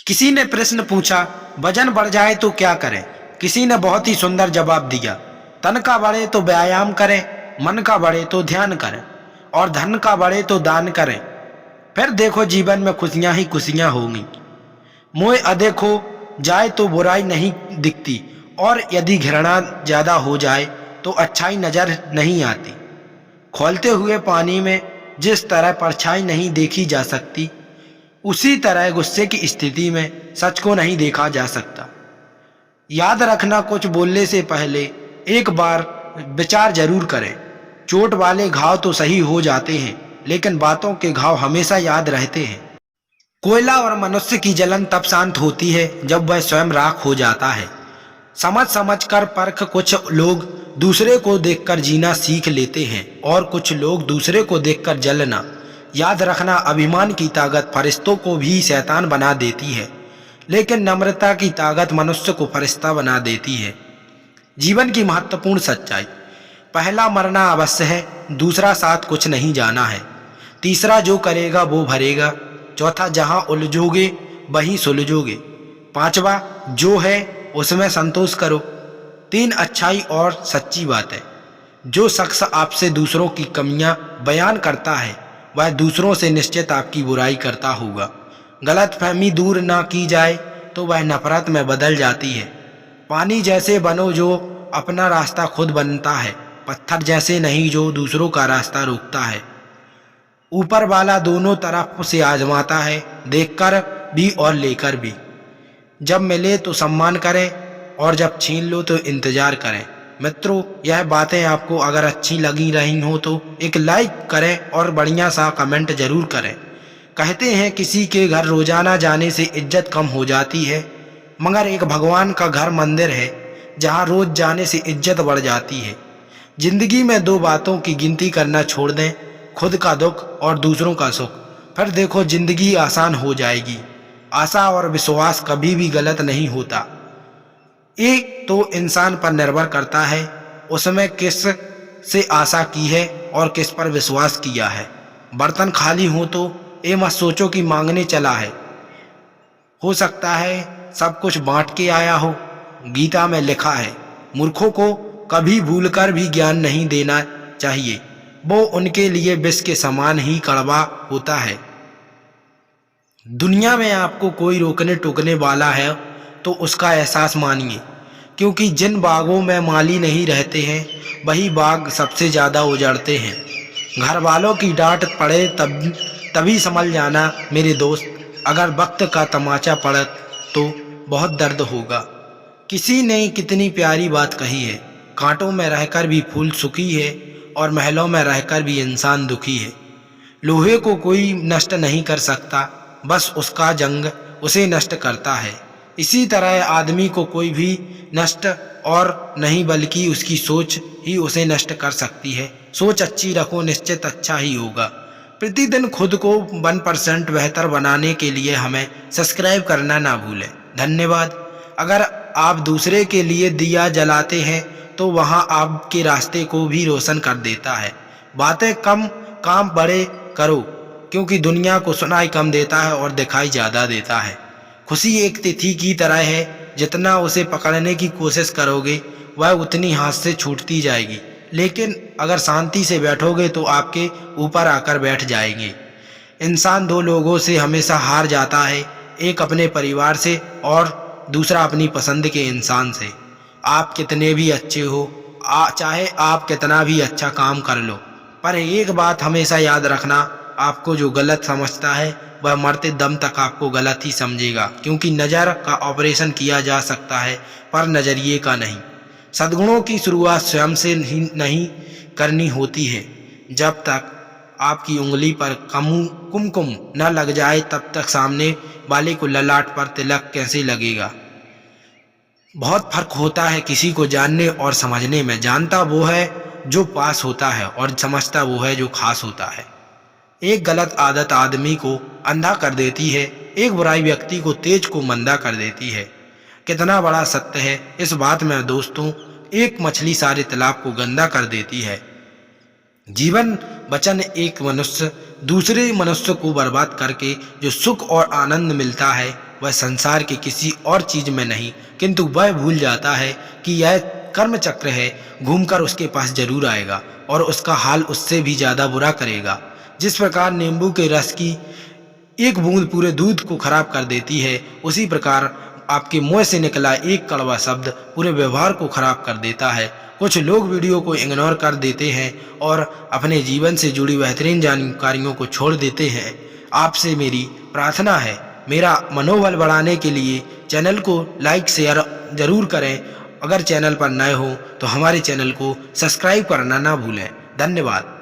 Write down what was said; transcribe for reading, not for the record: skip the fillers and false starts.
किसी ने प्रश्न पूछा, वजन बढ़ जाए तो क्या करें? किसी ने बहुत ही सुंदर जवाब दिया, तन का बढ़े तो व्यायाम करें, मन का बढ़े तो ध्यान करें और धन का बढ़े तो दान करें। फिर देखो जीवन में खुशियां ही खुशियां होंगी। मोह अधिक हो जाए तो बुराई नहीं दिखती और यदि घृणा ज्यादा हो जाए तो अच्छाई नजर नहीं आती। खौलते हुए पानी में जिस तरह परछाई नहीं देखी जा सकती, उसी तरह गुस्से की स्थिति में सच को नहीं देखा जा सकता। याद रखना, कुछ बोलने से पहले एक बार विचार जरूर करें। चोट वाले घाव तो सही हो जाते हैं, लेकिन बातों के घाव हमेशा याद रहते हैं। कोयला और मनुष्य की जलन तब शांत होती है जब वह स्वयं राख हो जाता है। समझ समझ कर परख, कुछ लोग दूसरे को देखकर जीना सीख लेते हैं और कुछ लोग दूसरे को देखकर जलना। याद रखना, अभिमान की ताकत फरिश्तों को भी शैतान बना देती है, लेकिन नम्रता की ताकत मनुष्य को फरिश्ता बना देती है। जीवन की महत्वपूर्ण सच्चाई: पहला, मरना अवश्य है। दूसरा, साथ कुछ नहीं जाना है। तीसरा, जो करेगा वो भरेगा। चौथा, जहां उलझोगे वहीं सुलझोगे। पांचवा, जो है उसमें संतोष करो। तीन, अच्छाई और सच्ची बात है। जो शख्स आपसे दूसरों की कमियां बयान करता है वह दूसरों से निश्चित आपकी बुराई करता होगा। गलतफहमी दूर ना की जाए तो वह नफरत में बदल जाती है। पानी जैसे बनो जो अपना रास्ता खुद बनता है, पत्थर जैसे नहीं जो दूसरों का रास्ता रोकता है। ऊपर वाला दोनों तरफ से आजमाता है, देखकर भी और लेकर भी। जब मिले तो सम्मान करें और जब छीन लो तो इंतजार करें। मित्रों, यह बातें आपको अगर अच्छी लगी रही हो तो एक लाइक करें और बढ़िया सा कमेंट जरूर करें। कहते हैं किसी के घर रोजाना जाने से इज्जत कम हो जाती है, मगर एक भगवान का घर मंदिर है जहां रोज जाने से इज्जत बढ़ जाती है। जिंदगी में दो बातों की गिनती करना छोड़ दें, खुद का दुख और दूसरों का सुख। फिर देखो जिंदगी आसान हो जाएगी। आशा और विश्वास कभी भी गलत नहीं होता। एक तो इंसान पर निर्भर करता है उसमें किस से आशा की है और किस पर विश्वास किया है। बर्तन खाली हो तो ये मत सोचो कि मांगने चला है। हो सकता है सब कुछ बांट के आया हो। गीता में लिखा है, मूर्खों को कभी भूलकर भी ज्ञान नहीं देना चाहिए, वो उनके लिए विष के समान ही कड़वा होता है। दुनिया में आपको कोई रोकने टोकने वाला है तो उसका एहसास मानिए, क्योंकि जिन बागों में माली नहीं रहते हैं वही बाग सबसे ज़्यादा उजड़ते हैं। घर वालों की डांट पड़े तभी संभल जाना मेरे दोस्त, अगर वक्त का तमाचा पड़े तो बहुत दर्द होगा। किसी ने कितनी प्यारी बात कही है, कांटों में रहकर भी फूल सुखी है और महलों में रहकर भी इंसान दुखी है। लोहे को कोई नष्ट नहीं कर सकता, बस उसका जंग उसे नष्ट करता है। इसी तरह आदमी को कोई भी नष्ट और नहीं बल्कि उसकी सोच ही उसे नष्ट कर सकती है। सोच अच्छी रखो, निश्चित अच्छा ही होगा। प्रतिदिन खुद को 1% बेहतर बनाने के लिए हमें सब्सक्राइब करना ना भूलें। धन्यवाद। अगर आप दूसरे के लिए दिया जलाते हैं तो वहाँ आपके रास्ते को भी रोशन कर देता है। बातें कम, काम बड़े करो, क्योंकि दुनिया को सुनाई कम देता है और दिखाई ज़्यादा देता है। खुशी एक तिथि की तरह है, जितना उसे पकड़ने की कोशिश करोगे वह उतनी हाथ से छूटती जाएगी, लेकिन अगर शांति से बैठोगे तो आपके ऊपर आकर बैठ जाएंगे। इंसान दो लोगों से हमेशा हार जाता है, एक अपने परिवार से और दूसरा अपनी पसंद के इंसान से। आप कितने भी अच्छे हो, चाहे आप कितना भी अच्छा काम कर लो, पर एक बात हमेशा याद रखना, आपको जो गलत समझता है वह मरते दम तक आपको गलत ही समझेगा, क्योंकि नज़र का ऑपरेशन किया जा सकता है पर नज़रिए का नहीं। सद्गुणों की शुरुआत स्वयं से ही नहीं करनी होती है। जब तक आपकी उंगली पर कुमकुम न लग जाए तब तक सामने वाले को ललाट पर तिलक कैसे लगेगा। बहुत फर्क होता है किसी को जानने और समझने में। जानता वो है जो पास होता है और समझता वो है जो खास होता है। एक गलत आदत आदमी को अंधा कर देती है, एक बुराई व्यक्ति को तेज को मंदा कर देती है। कितना बड़ा सत्य है इस बात में दोस्तों, एक मछली सारे तालाब को गंदा कर देती है। जीवन वचन एक मनुष्य दूसरे मनुष्य को बर्बाद करके जो सुख और आनंद मिलता है वह संसार के किसी और चीज में नहीं, किंतु वह भूल जाता है कि यह कर्म चक्र है, घूमकर उसके पास जरूर आएगा और उसका हाल उससे भी ज्यादा बुरा करेगा। जिस प्रकार नींबू के रस की एक बूंद पूरे दूध को खराब कर देती है, उसी प्रकार आपके मुंह से निकला एक कड़वा शब्द पूरे व्यवहार को खराब कर देता है। कुछ लोग वीडियो को इग्नोर कर देते हैं और अपने जीवन से जुड़ी बेहतरीन जानकारियों को छोड़ देते हैं। आपसे मेरी प्रार्थना है, मेरा मनोबल बढ़ाने के लिए चैनल को लाइक शेयर जरूर करें। अगर चैनल पर नए हो तो हमारे चैनल को सब्सक्राइब करना ना भूलें। धन्यवाद।